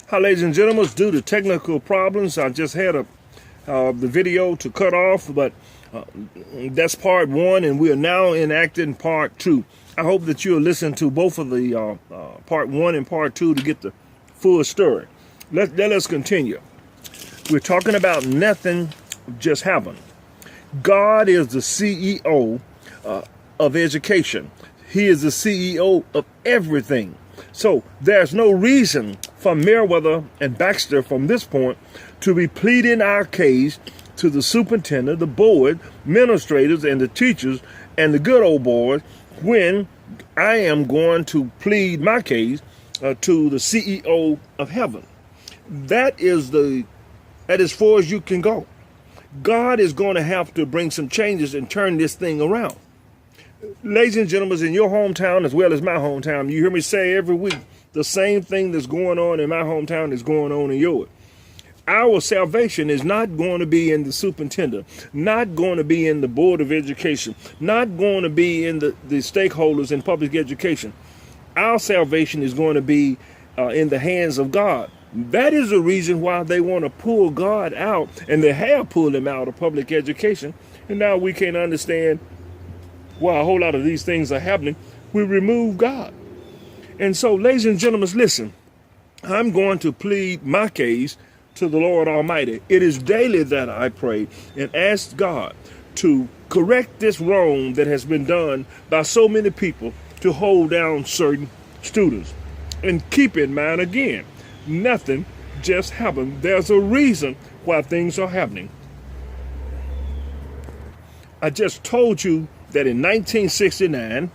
Hi, ladies and gentlemen. Due to technical problems, I just had the video to cut off, but that's part one, and we are now enacting part two. I hope that you'll listen to both of the part one and part two to get the full story. Let us continue. We're talking about nothing just happened. God is the CEO of education. He is the CEO of everything. So there's no reason for Meriwether and Baxter from this point to be pleading our case to the superintendent, the board, administrators, and the teachers, and the good old boys when I am going to plead my case to the CEO of heaven. That is as far as you can go. God is going to have to bring some changes and turn this thing around. Ladies and gentlemen, in your hometown as well as my hometown, you hear me say every week, the same thing that's going on in my hometown is going on in yours. Our salvation is not going to be in the superintendent, not going to be in the board of education, not going to be in the stakeholders in public education. Our salvation is going to be in the hands of God. That is the reason why they want to pull God out, and they have pulled him out of public education. And now we can't understand why a whole lot of these things are happening. We remove God. And so, ladies and gentlemen, listen, I'm going to plead my case to the Lord Almighty. It is daily that I pray and ask God to correct this wrong that has been done by so many people to hold down certain students. And keep in mind again, nothing just happened. There's a reason why things are happening. I just told you that in 1969,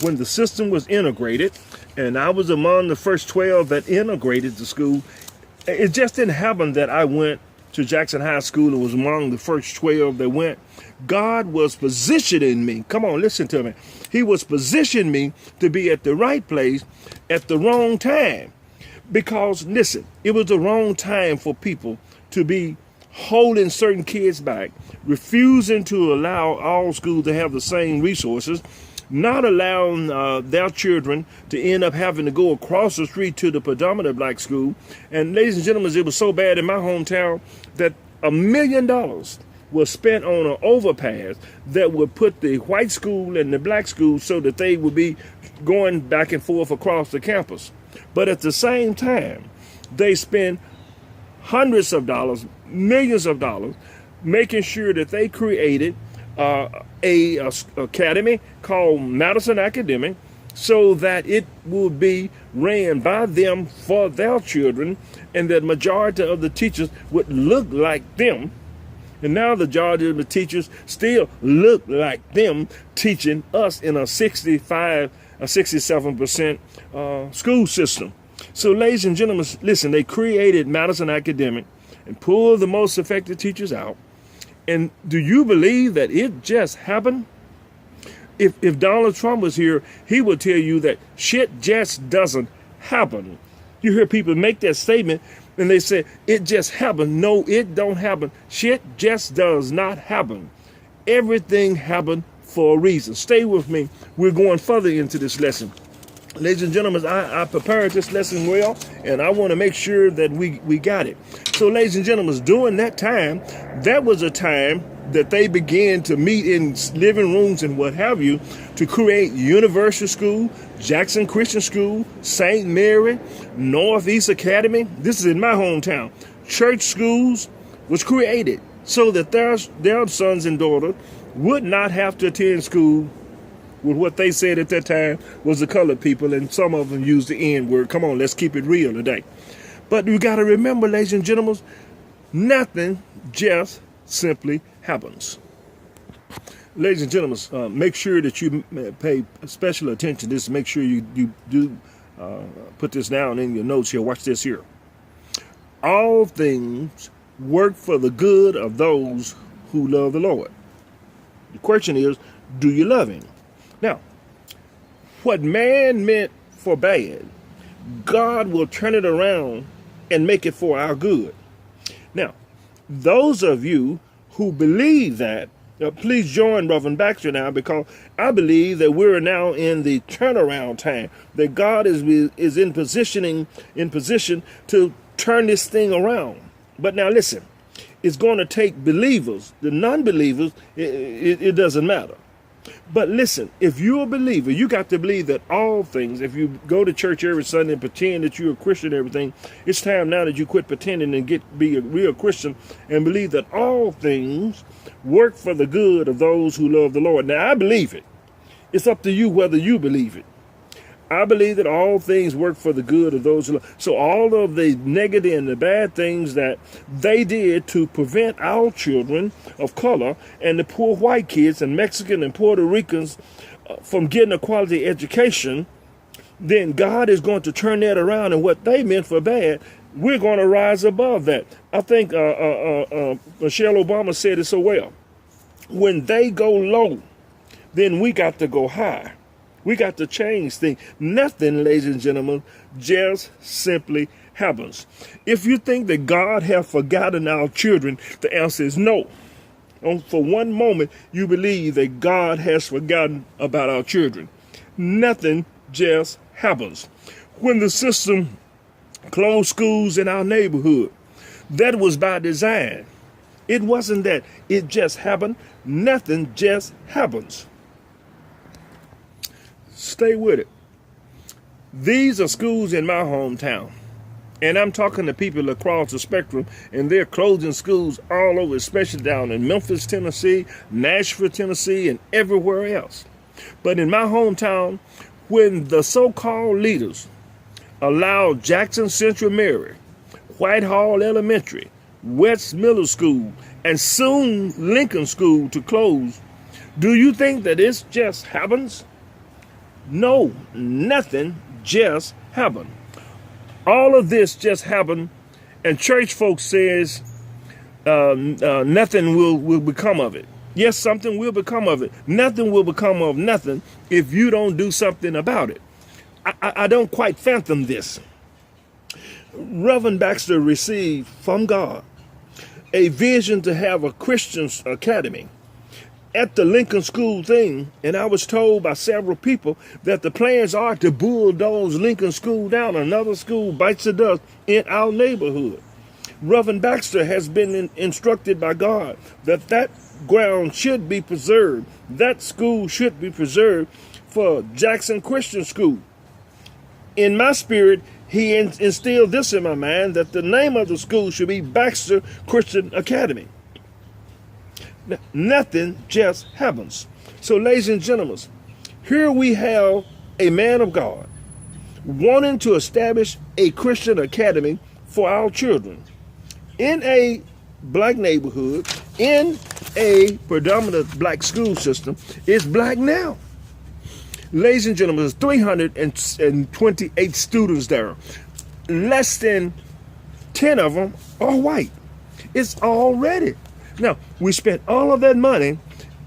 when the system was integrated, and I was among the first 12 that integrated the school, it just didn't happen that I went to Jackson High School and was among the first 12 that went. God was positioning me. Come on, listen to me. He was positioning me to be at the right place at the wrong time. Because, listen, it was the wrong time for people to be holding certain kids back, refusing to allow all schools to have the same resources, not allowing their children to end up having to go across the street to the predominant black school. And ladies and gentlemen, it was so bad in my hometown that $1 million was spent on an overpass that would put the white school and the black school so that they would be going back and forth across the campus. But at the same time, they spent hundreds of dollars, millions of dollars, making sure that they created a academy called Madison Academic so that it would be ran by them for their children, and that majority of the teachers would look like them. And now the majority of the teachers still look like them, teaching us in a 67% school system. So, ladies and gentlemen, listen, they created Madison Academic and pulled the most effective teachers out. And do you believe that it just happened? If Donald Trump was here, he would tell you that shit just doesn't happen. You hear people make that statement and they say, it just happened. No, it don't happen. Shit just does not happen. Everything happened for a reason. Stay with me. We're going further into this lesson. Ladies and gentlemen, I prepared this lesson well, and I want to make sure that we got it. So, ladies and gentlemen, during that time, that was a time that they began to meet in living rooms and what have you to create University School, Jackson Christian School, St. Mary, Northeast Academy. This is in my hometown. Church schools was created so that their sons and daughters would not have to attend school with what they said at that time was the colored people, and some of them used the N-word. Come on, let's keep it real today. But you got to remember, ladies and gentlemen, nothing just simply happens. Ladies and gentlemen, make sure that you pay special attention to this. Make sure you do put this down in your notes here. Watch this here. All things work for the good of those who love the Lord. The question is, do you love him? Now, what man meant for bad, God will turn it around and make it for our good. Now, those of you who believe that Please join Reverend Baxter now, because I believe that we're now in the turnaround time, that God is in position to turn this thing around. But now listen, it's going to take believers. The non-believers, it doesn't matter. But listen, if you're a believer, you got to believe that all things, if you go to church every Sunday and pretend that you're a Christian and everything, it's time now that you quit pretending and be a real Christian and believe that all things work for the good of those who love the Lord. Now, I believe it. It's up to you whether you believe it. I believe that all things work for the good of those who love. So all of the negative and the bad things that they did to prevent our children of color and the poor white kids and Mexican and Puerto Ricans from getting a quality education, then God is going to turn that around, and what they meant for bad, we're going to rise above that. I think Michelle Obama said it so well. When they go low, then we got to go high. We got to change things. Nothing, ladies and gentlemen, just simply happens. If you think that God has forgotten our children, the answer is no. For one moment, you believe that God has forgotten about our children. Nothing just happens. When the system closed schools in our neighborhood, that was by design. It wasn't that it just happened. Nothing just happens. Stay with it. These are schools in my hometown. And I'm talking to people across the spectrum, and they're closing schools all over, especially down in Memphis, Tennessee, Nashville, Tennessee, and everywhere else. But in my hometown, when the so-called leaders allowed Jackson Central Mary, Whitehall Elementary, West Middle School, and soon Lincoln School to close, do you think that this just happens? No, nothing just happened. All of this just happened, and church folks says nothing will become of it. Yes, something will become of it. Nothing will become of nothing if you don't do something about it. I don't quite fathom this. Reverend Baxter received from God a vision to have a Christian academy at the Lincoln School thing, and I was told by several people that the plans are to bulldoze Lincoln School down. Another school bites the dust in our neighborhood. Reverend Baxter has been instructed by God that that ground should be preserved. That school should be preserved for Jackson Christian School. In my spirit, he instilled this in my mind, that the name of the school should be Baxter Christian Academy. Nothing just happens. So, ladies and gentlemen, here we have a man of God wanting to establish a Christian academy for our children in a black neighborhood, in a predominant black school system. It's black now. Ladies and gentlemen, there's 328 students there. Less than 10 of them are white. It's already. Now, we spent all of that money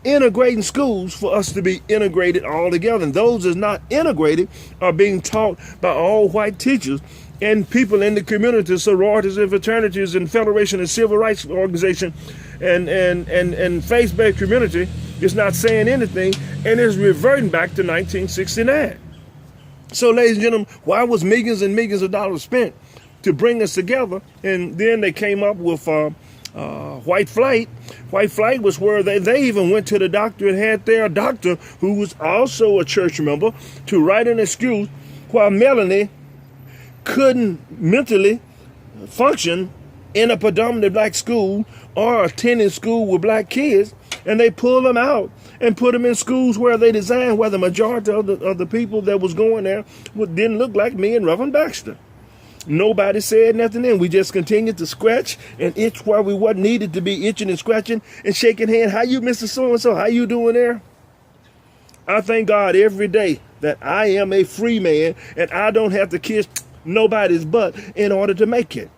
integrating schools for us to be integrated all together. And those that's not integrated are being taught by all white teachers and people in the community, sororities and fraternities and federation and civil rights organization and faith-based community is not saying anything, and is reverting back to 1969. So, ladies and gentlemen, why was millions and millions of dollars spent to bring us together? And then they came up with White Flight. White Flight was where they even went to the doctor and had their doctor, who was also a church member, to write an excuse while Melanie couldn't mentally function in a predominantly black school or attending school with black kids, and they pulled them out and put them in schools where they designed, where the majority of the people that was going there didn't look like me and Reverend Baxter. Nobody said nothing then. We just continued to scratch and itch where we wasn't needed to be itching and scratching and shaking hands. How you, Mr. So-and-so? How you doing there? I thank God every day that I am a free man and I don't have to kiss nobody's butt in order to make it.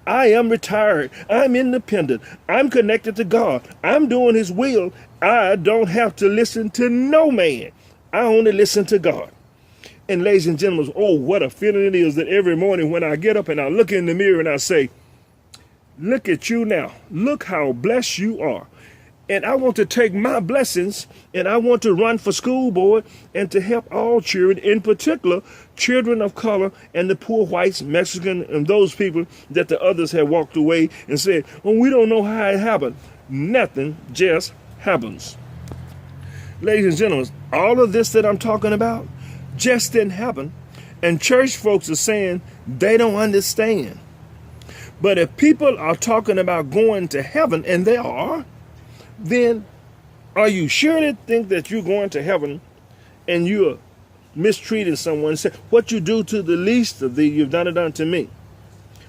I am retired. I'm independent. I'm connected to God. I'm doing his will. I don't have to listen to no man. I only listen to God. And ladies and gentlemen, oh, what a feeling it is that every morning when I get up and I look in the mirror and I say, look at you now. Look how blessed you are. And I want to take my blessings and I want to run for school board and to help all children, in particular, children of color and the poor whites, Mexican, and those people that the others have walked away and said, well, we don't know how it happened. Nothing just happens. Ladies and gentlemen, all of this that I'm talking about just didn't happen. And church folks are saying they don't understand. But if people are talking about going to heaven, and they are, then are you sure to think that you're going to heaven and you're mistreating someone? Say, what you do to the least of these, you've done it unto me.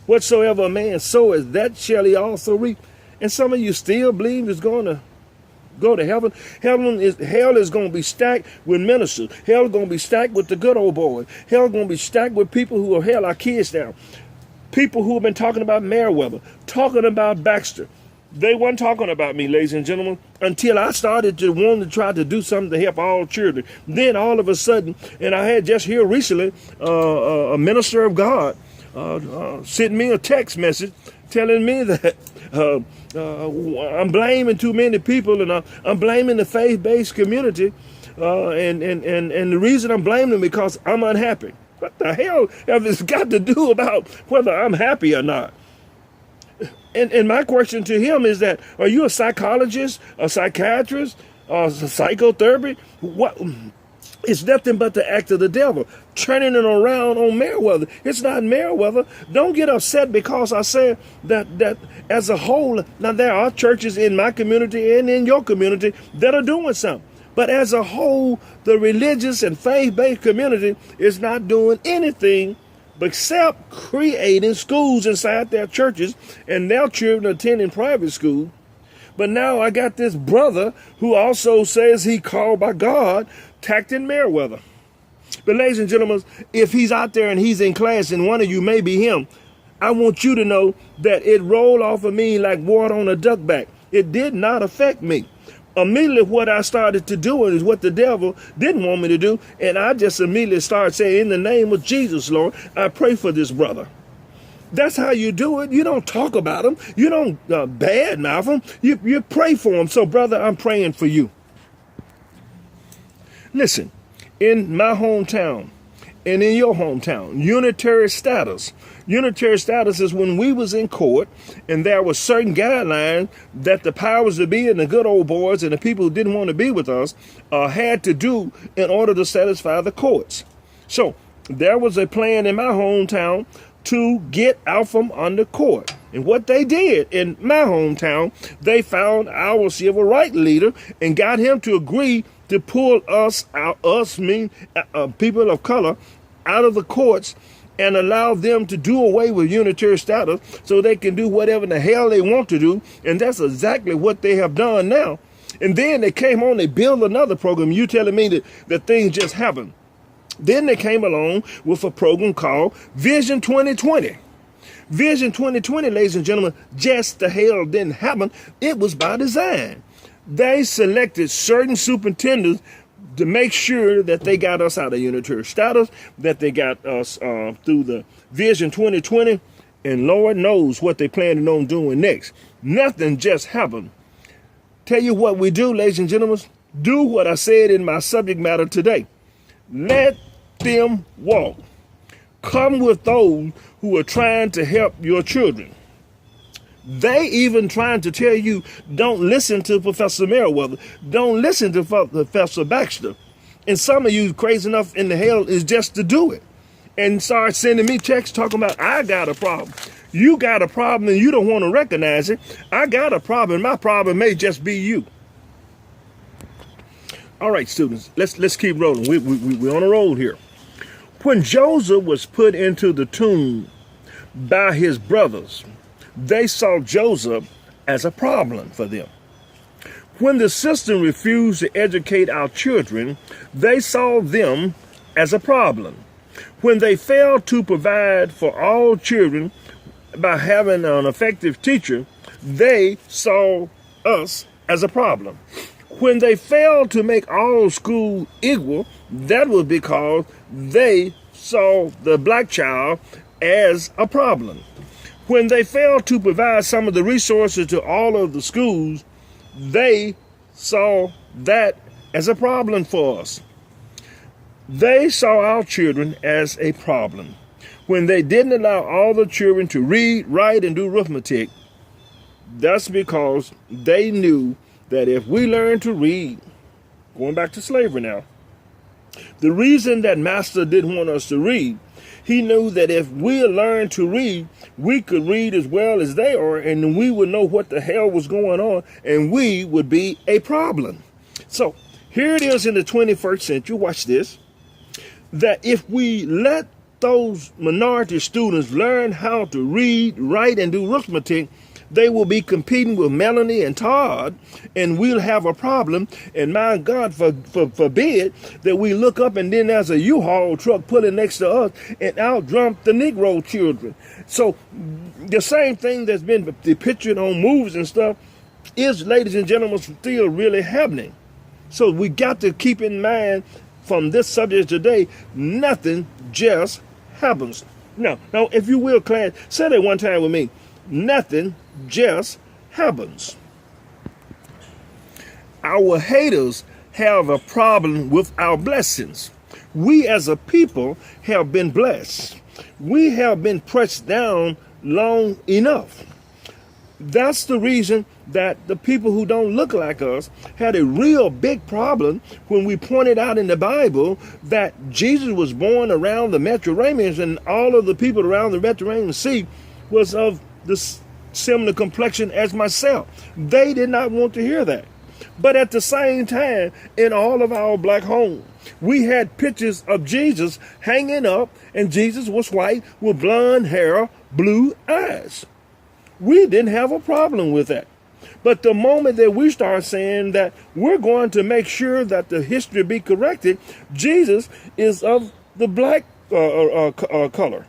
Whatsoever a man soweth, that shall he also reap. And some of you still believe it's going to go to heaven. Hell is going to be stacked with ministers. Hell is going to be stacked with the good old boys. Hell is going to be stacked with people who are hell our kids down. People who have been talking about Meriwether, talking about Baxter. They weren't talking about me, ladies and gentlemen, until I started to want to try to do something to help all children. Then all of a sudden, and I had just here recently, a minister of God sent me a text message telling me that I'm blaming too many people, and I'm blaming the faith-based community, and the reason I'm blaming them because I'm unhappy. What the hell have this got to do about whether I'm happy or not? And my question to him is that, are you a psychologist, a psychiatrist, a psychotherapy? What? It's nothing but the act of the devil, turning it around on Meriwether. It's not Meriwether. Don't get upset because I said that as a whole, now there are churches in my community and in your community that are doing something. But as a whole, the religious and faith-based community is not doing anything except creating schools inside their churches and their children attending private school. But now I got this brother who also says he called by God, tacked in Meriwether. But ladies and gentlemen, if he's out there and he's in class and one of you may be him, I want you to know that it rolled off of me like water on a duck back. It did not affect me. Immediately what I started to do is what the devil didn't want me to do. And I just immediately started saying, in the name of Jesus, Lord, I pray for this brother. That's how you do it. You don't talk about him. You don't badmouth him. You pray for him. So, brother, I'm praying for you. Listen, in my hometown and in your hometown, unitary status. Unitary status is when we was in court and there were certain guidelines that the powers that be and the good old boys and the people who didn't want to be with us had to do in order to satisfy the courts. So there was a plan in my hometown to get out from under court. And what they did in my hometown, they found our civil rights leader and got him to agree to pull us out, people of color, out of the courts and allow them to do away with unitary status so they can do whatever the hell they want to do. And that's exactly what they have done now. And then they came on, they built another program. You telling me that things just happened. Then they came along with a program called Vision 2020. Vision 2020, ladies and gentlemen, just the hell didn't happen. It was by design. They selected certain superintendents to make sure that they got us out of unitary status, that they got us through the Vision 2020, and Lord knows what they planning on doing next. Nothing just happened. Tell you what we do, ladies and gentlemen, do what I said in my subject matter today. Let them walk. Come with those who are trying to help your children. They even trying to tell you, don't listen to Professor Meriwether. Don't listen to Professor Baxter. And some of you crazy enough in the hell is just to do it. And start sending me texts talking about, I got a problem. You got a problem and you don't want to recognize it. I got a problem. My problem may just be you. All right, students, let's keep rolling. We're on a roll here. When Joseph was put into the tomb by his brothers, they saw Joseph as a problem for them. When the system refused to educate our children, they saw them as a problem. When they failed to provide for all children by having an effective teacher, they saw us as a problem. When they failed to make all schools equal, that was because they saw the black child as a problem. When they failed to provide some of the resources to all of the schools, they saw that as a problem for us. They saw our children as a problem. When they didn't allow all the children to read, write, and do arithmetic, that's because they knew that if we learn to read, going back to slavery now, the reason that Master didn't want us to read, he knew that if we learned to read, we could read as well as they are, and we would know what the hell was going on, and we would be a problem. So here it is in the 21st century, watch this, that if we let those minority students learn how to read, write, and do arithmetic, they will be competing with Melanie and Todd, and we'll have a problem. And my God, forbid that we look up and then there's a U-Haul truck pulling next to us and out-jump the Negro children. So the same thing that's been depicted on movies and stuff is, ladies and gentlemen, still really happening. So we got to keep in mind from this subject today, nothing just happens. Now, if you will, class, say that one time with me. Nothing just happens. Our haters have a problem with our blessings. We as a people have been blessed. We have been pressed down long enough. That's the reason that the people who don't look like us had a real big problem when we pointed out in the Bible that Jesus was born around the Mediterranean, and all of the people around the Mediterranean Sea was of the similar complexion as myself. They did not want to hear that. But at the same time, in all of our black homes, we had pictures of Jesus hanging up, and Jesus was white with blonde hair, blue eyes. We didn't have a problem with that. But the moment that we start saying that we're going to make sure that the history be corrected, Jesus is of the black color,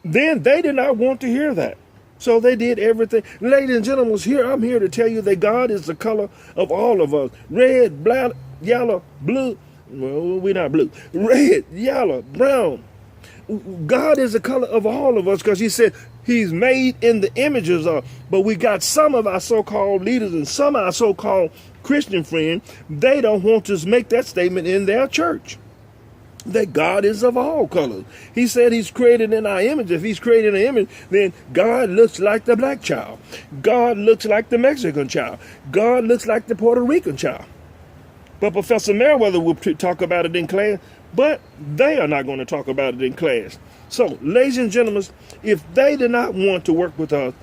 then they did not want to hear that. So they did everything. Ladies and gentlemen, I'm here to tell you that God is the color of all of us. Red, black, yellow, blue. Well, we're not blue. Red, yellow, brown. God is the color of all of us because he said he's made in the images of. But we got some of our so-called leaders and some of our so-called Christian friends, they don't want to make that statement in their church, that God is of all colors. He said he's created in our image. If he's created an image, then God looks like the black child. God looks like the Mexican child. God looks like the Puerto Rican child. But Professor Meriwether will talk about it in class, but they are not going to talk about it in class. So, ladies and gentlemen, if they do not want to work with us,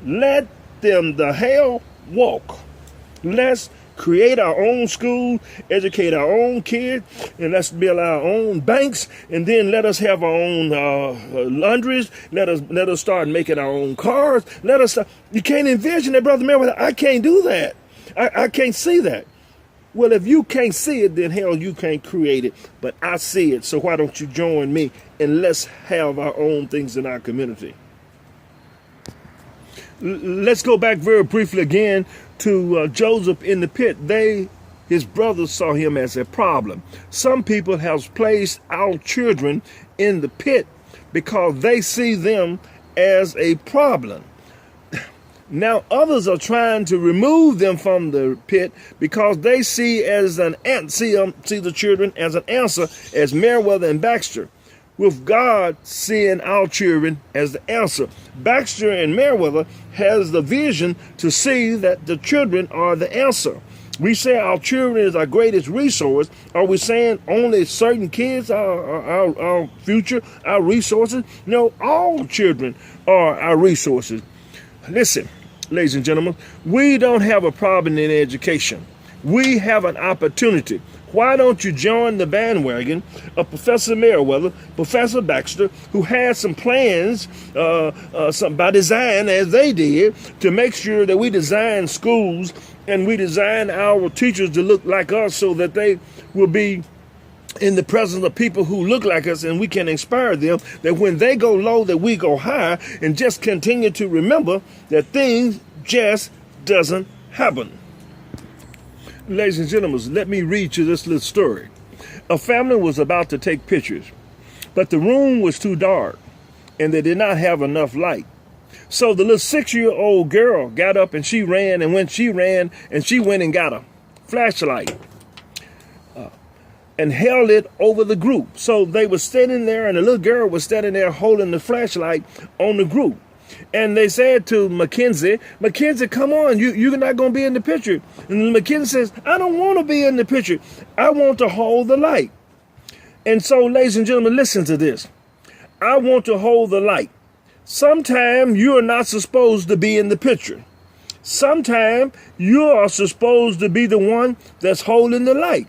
let them the hell walk. Let's create our own school, educate our own kids, and let's build our own banks, and then let us have our own laundries. Let us start making our own cars. You can't envision that, Brother Meriwether. I can't do that. I can't see that. Well, if you can't see it, then hell, you can't create it. But I see it, so why don't you join me and let's have our own things in our community. Let's go back very briefly again to Joseph in the pit. His brothers saw him as a problem. Some people have placed our children in the pit because they see them as a problem. Now others are trying to remove them from the pit because they see the children as an answer, as Meriwether and Baxter, with God seeing our children as the answer. Baxter and Meriwether has the vision to see that the children are the answer. We say our children is our greatest resource. Are we saying only certain kids are our future, our resources? No, all children are our resources. Listen, ladies and gentlemen, we don't have a problem in education. We have an opportunity. Why don't you join the bandwagon of Professor Meriwether, Professor Baxter, who has some plans by design, as they did, to make sure that we design schools and we design our teachers to look like us so that they will be in the presence of people who look like us, and we can inspire them that when they go low, that we go high, and just continue to remember that things just doesn't happen. Ladies and gentlemen, let me read you this little story. A family was about to take pictures, but the room was too dark and they did not have enough light. So the little 6-year-old girl got up and she ran, and when she ran, and she went and got a flashlight and held it over the group. So they were standing there, and the little girl was standing there holding the flashlight on the group. And they said to Mackenzie, come on, you're not going to be in the picture. And Mackenzie says, I don't want to be in the picture. I want to hold the light. And so, ladies and gentlemen, listen to this. I want to hold the light. Sometime you are not supposed to be in the picture. Sometime you are supposed to be the one that's holding the light.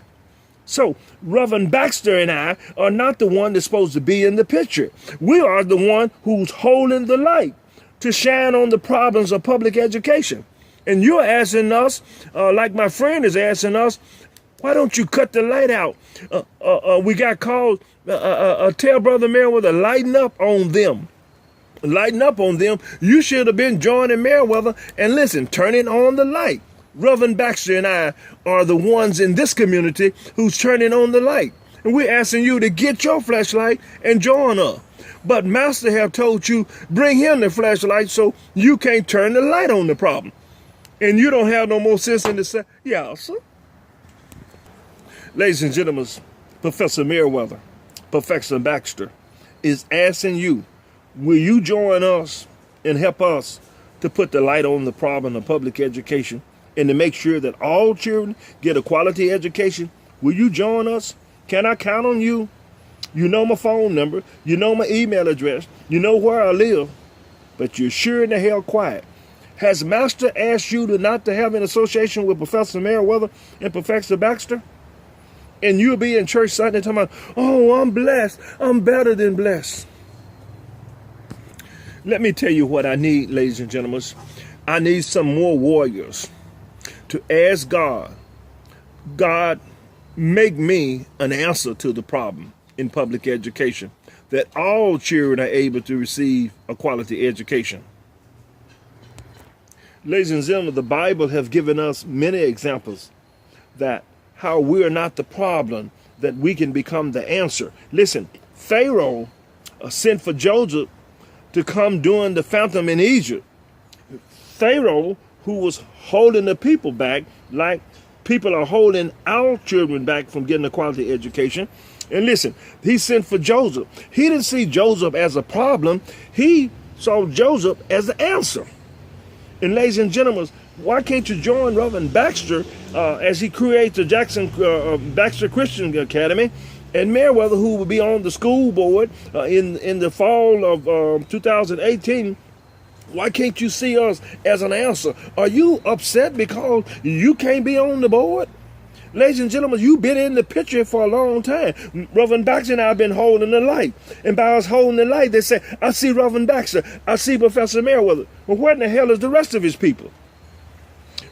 So Reverend Baxter and I are not the one that's supposed to be in the picture. We are the one who's holding the light to shine on the problems of public education. And you're asking us, like my friend is asking us, why don't you cut the light out? We got called, tell Brother Meriwether, lighten up on them. Lighten up on them. You should have been joining Meriwether and listen, turning on the light. Reverend Baxter and I are the ones in this community who's turning on the light. And we're asking you to get your flashlight and join us. But Master have told you, bring him the flashlight so you can't turn the light on the problem. And you don't have no more sense in the say, yeah, sir. Ladies and gentlemen, Professor Meriwether, Professor Baxter is asking you, will you join us and help us to put the light on the problem of public education and to make sure that all children get a quality education? Will you join us? Can I count on you? You know my phone number. You know my email address. You know where I live. But you're sure in the hell quiet. Has Master asked you not to have an association with Professor Meriwether and Professor Baxter? And you'll be in church Sunday talking about, oh, I'm blessed. I'm better than blessed. Let me tell you what I need, ladies and gentlemen. I need some more warriors to ask God, God, make me an answer to the problem in public education, that all children are able to receive a quality education. Ladies and gentlemen, the Bible has given us many examples that how we are not the problem, that we can become the answer. Listen, Pharaoh sent for Joseph to come during the famine in Egypt. Pharaoh, who was holding the people back, like people are holding our children back from getting a quality education. And listen, he sent for Joseph. He didn't see Joseph as a problem. He saw Joseph as the answer. And ladies and gentlemen, why can't you join Reverend Baxter as he creates the Jackson Baxter Christian Academy, and Meriwether, who will be on the school board in the fall of 2018? Why can't you see us as an answer? Are you upset because you can't be on the board? Ladies and gentlemen, you've been in the picture for a long time. Reverend Baxter and I have been holding the light. And by us holding the light, they say, I see Reverend Baxter. I see Professor Meriwether. Well, where in the hell is the rest of his people?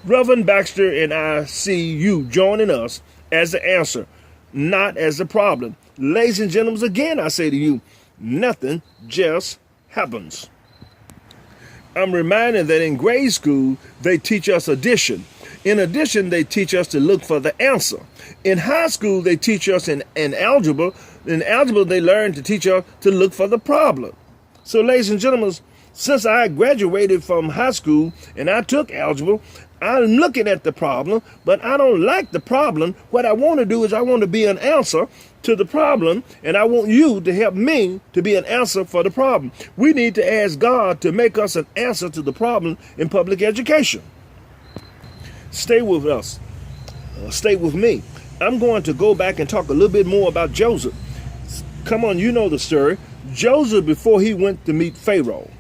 Reverend Baxter and I see you joining us as the answer, not as the problem. Ladies and gentlemen, again, I say to you, nothing just happens. I'm reminded that in grade school, they teach us addition. In addition, they teach us to look for the answer. In high school, they teach us in algebra. In algebra, they learn to teach us to look for the problem. So, ladies and gentlemen, since I graduated from high school and I took algebra, I'm looking at the problem, but I don't like the problem. What I want to do is I want to be an answer to the problem, and I want you to help me to be an answer for the problem. We need to ask God to make us an answer to the problem in public education. Stay with us. Stay with me. I'm going to go back and talk a little bit more about Joseph. Come on, you know the story. Joseph, before he went to meet Pharaoh,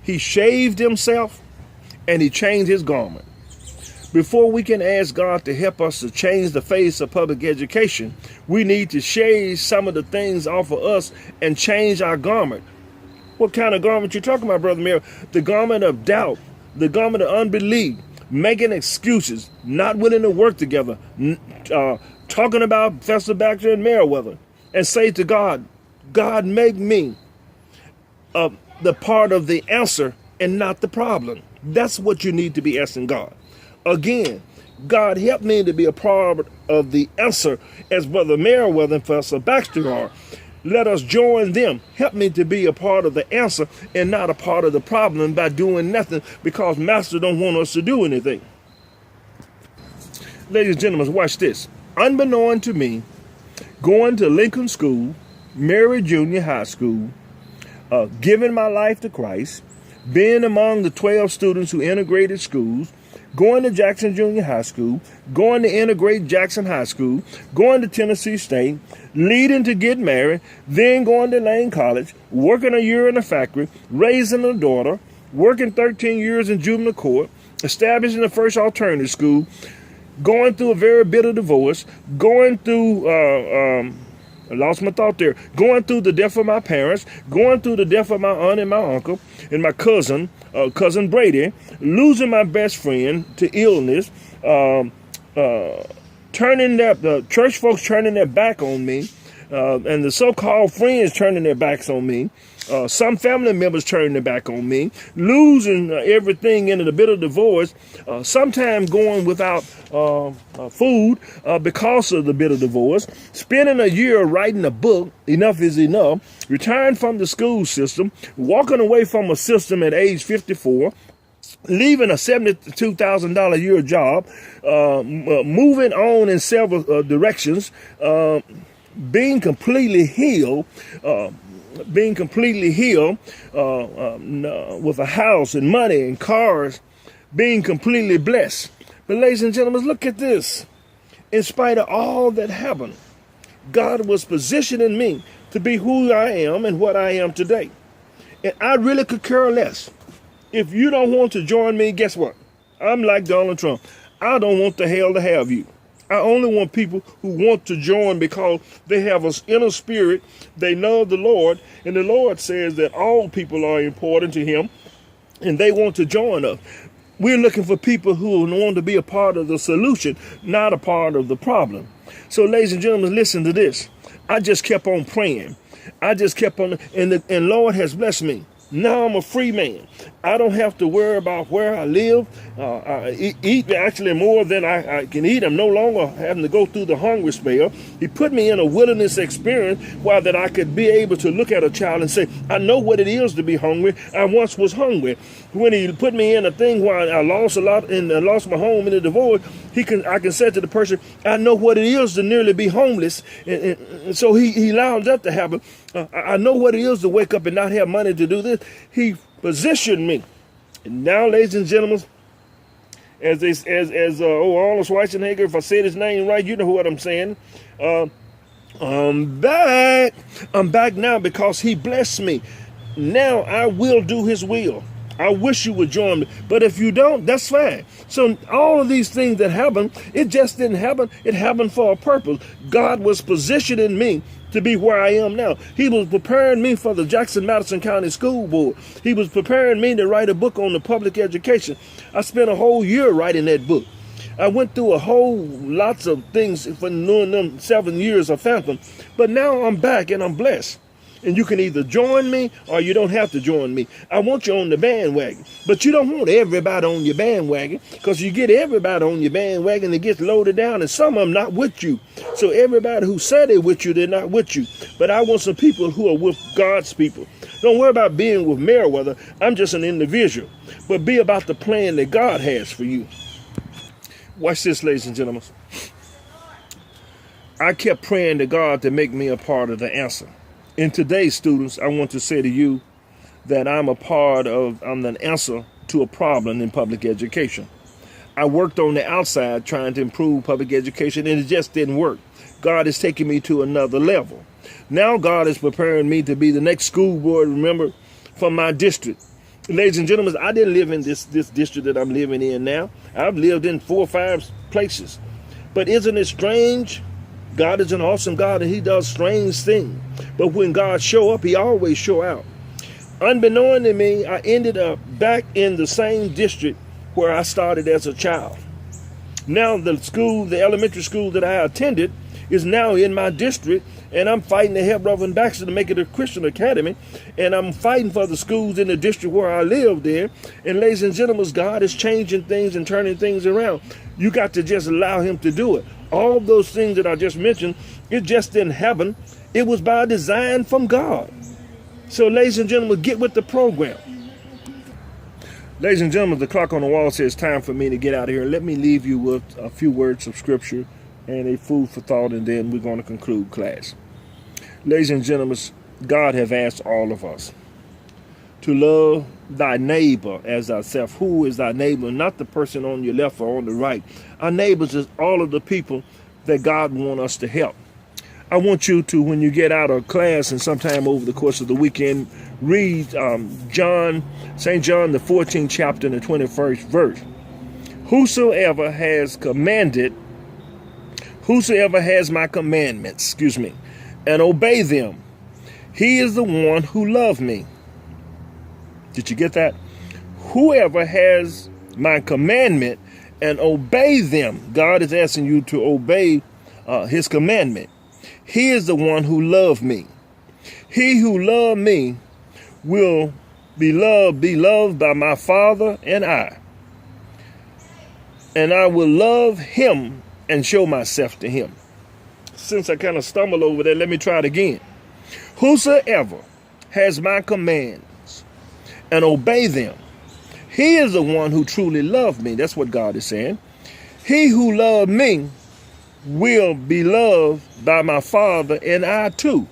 he shaved himself and he changed his garment. Before we can ask God to help us to change the face of public education, we need to shave some of the things off of us and change our garment. What kind of garment you talking about, Brother Mayor? The garment of doubt, the garment of unbelief, making excuses, not willing to work together, talking about Professor Baxter and Meriwether, and say to God, God, make me the part of the answer and not the problem. That's what you need to be asking God. Again, God, help me to be a part of the answer as Brother Meriwether and Professor Baxter are. Let us join them. Help me to be a part of the answer and not a part of the problem by doing nothing, because Master don't want us to do anything. Ladies and gentlemen, watch this. Unbeknown to me, going to Lincoln School, Mary Junior High School, giving my life to Christ, being among the 12 students who integrated schools, going to Jackson Junior High School, going to integrate Jackson High School, going to Tennessee State, leading to get married, then going to Lane College, working a year in a factory, raising a daughter, working 13 years in juvenile court, establishing the first alternative school, going through a very bitter divorce, going through, I lost my thought there, going through the death of my parents, going through the death of my aunt and my uncle and my cousin, cousin Brady, losing my best friend to illness, turning the church folks turning their back on me, and the so-called friends turning their backs on me, some family members turning their back on me, losing everything in a bit of divorce, sometimes going without food because of the bit of divorce, spending a year writing a book, Enough is Enough, retiring from the school system, walking away from a system at age 54, leaving a $72,000 a year job, moving on in several directions, being completely healed, with a house and money and cars, being completely blessed. But ladies and gentlemen, look at this. In spite of all that happened, God was positioning me to be who I am and what I am today. And I really could care less. If you don't want to join me, guess what? I'm like Donald Trump. I don't want the hell to have you. I only want people who want to join because they have an inner spirit. They love the Lord. And the Lord says that all people are important to him and they want to join us. We're looking for people who want to be a part of the solution, not a part of the problem. So, ladies and gentlemen, listen to this. I just kept on praying. I just kept on, and Lord has blessed me. Now I'm a free man. I don't have to worry about where I live. I eat actually more than I can eat. I'm no longer having to go through the hunger spell. He put me in a wilderness experience while that I could be able to look at a child and say, I know what it is to be hungry. I once was hungry. When he put me in a thing where I lost a lot and I lost my home in the divorce, I can say to the person, I know what it is to nearly be homeless. And so he allowed that to happen. I know what it is to wake up and not have money to do this. He positioned me. And now, ladies and gentlemen, as Arnold Schwarzenegger, if I said his name right, you know what I'm saying. I'm back. I'm back now because he blessed me. Now I will do his will. I wish you would join me. But if you don't, that's fine. So all of these things that happened, it just didn't happen. It happened for a purpose. God was positioning me to be where I am now. He was preparing me for the Jackson-Madison County School Board. He was preparing me to write a book on the public education. I spent a whole year writing that book. I went through a whole lots of things for doing them 7 years of Phantom. But now I'm back and I'm blessed. And you can either join me or you don't have to join me. I want you on the bandwagon. But you don't want everybody on your bandwagon, because you get everybody on your bandwagon, it gets loaded down, and some of them not with you. So everybody who said they're with you, they're not with you. But I want some people who are with God's people. Don't worry about being with Meriwether. I'm just an individual. But be about the plan that God has for you. Watch this, ladies and gentlemen. I kept praying to God to make me a part of the answer. And today, students, I want to say to you that I'm an answer to a problem in public education. I worked on the outside trying to improve public education, and it just didn't work. God is taking me to another level. Now God is preparing me to be the next school board member from my district. Ladies and gentlemen, I didn't live in this district that I'm living in now. I've lived in 4 or 5 places. But isn't it strange? God is an awesome God, and he does strange things. But when God show up, he always show out. Unbeknown to me, I ended up back in the same district where I started as a child. Now the elementary school that I attended is now in my district, And I'm fighting to help Reverend Baxter to make it a Christian academy. And I'm fighting for the schools in the district where I live there. And ladies and gentlemen, God is changing things and turning things around. You got to just allow him to do it. All those things that I just mentioned, it just didn't happen. It was by design from God. So ladies and gentlemen, get with the program. Ladies and gentlemen, the clock on the wall says time for me to get out of here. Let me leave you with a few words of scripture and a food for thought, and then we're going to conclude class. Ladies and gentlemen, God have asked all of us to love thy neighbor as thyself. Who is thy neighbor? Not the person on your left or on the right. Our neighbors is all of the people that God wants us to help. I want you to, when you get out of class and sometime over the course of the weekend, read St. John, the 14th chapter and the 21st verse. Whosoever has my commandments, and obey them, he is the one who loved me. Did you get that? Whoever has my commandment and obey them, God is asking you to obey his commandment. He is the one who loved me. He who loved me will be loved by my Father and I. And I will love him and show myself to him. Since I kind of stumbled over there, let me try it again. Whosoever has my commands and obey them, he is the one who truly loved me. That's what God is saying. He who loved me will be loved by my Father, and I too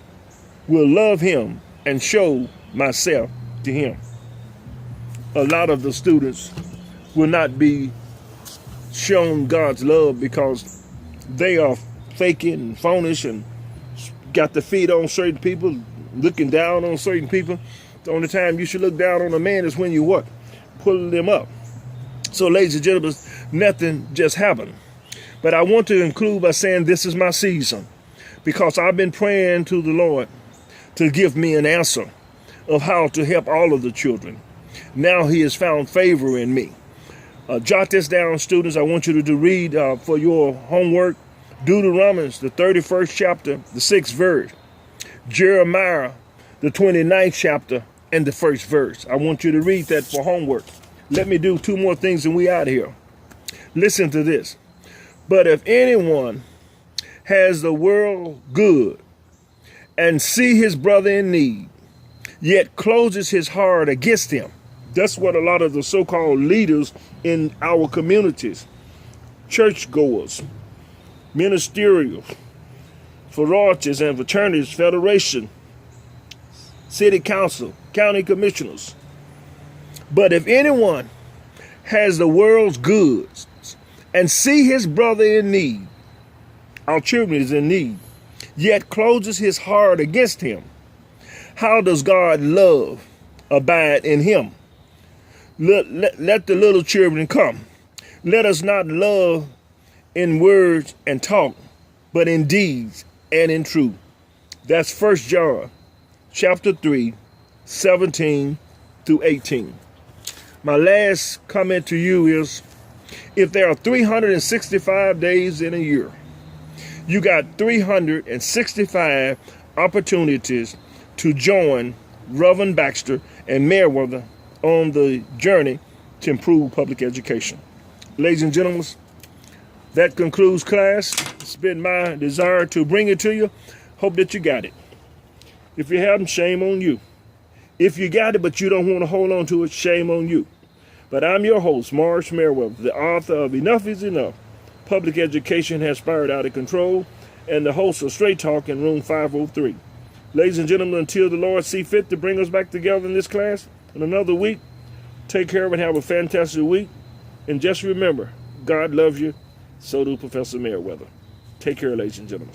will love him and show myself to him. A lot of the students will not be shown God's love because they are faking and phonish and got the feet on certain people, looking down on certain people. The only time you should look down on a man is when you what? Pulling them up. So ladies and gentlemen, nothing just happened. But I want to conclude by saying this is my season, because I've been praying to the Lord to give me an answer of how to help all of the children. Now he has found favor in me. Jot this down, students. I want you to read for your homework Deuteronomy, the 31st chapter, the 6th verse. Jeremiah, the 29th chapter, and the 1st verse. I want you to read that for homework. Let me do 2 more things and we out of here. Listen to this. But if anyone has the world good and see his brother in need, yet closes his heart against him. That's what a lot of the so-called leaders in our communities, churchgoers, ministerial, sororities and fraternities, federation, city council, county commissioners. But if anyone has the world's goods and see his brother in need, our children is in need, yet closes his heart against him, how does God love abide in him? Let the little children come. Let us not love in words and talk, but in deeds and in truth. That's 1 John chapter 3, 17 through 18. My last comment to you is, if there are 365 days in a year, you got 365 opportunities to join Reverend Baxter and Meriwether on the journey to improve public education. Ladies and gentlemen, that concludes class. It's been my desire to bring it to you. Hope that you got it. If you haven't, shame on you. If you got it but you don't want to hold on to it, shame on you. But I'm your host, Marsh Meriwether, the author of Enough is Enough. Public education has spiraled out of control, and the host of Straight Talk in room 503. Ladies and gentlemen, until the Lord see fit to bring us back together in this class in another week, take care of it, have a fantastic week. And just remember, God loves you, so do Professor Meriwether. Take care, ladies and gentlemen.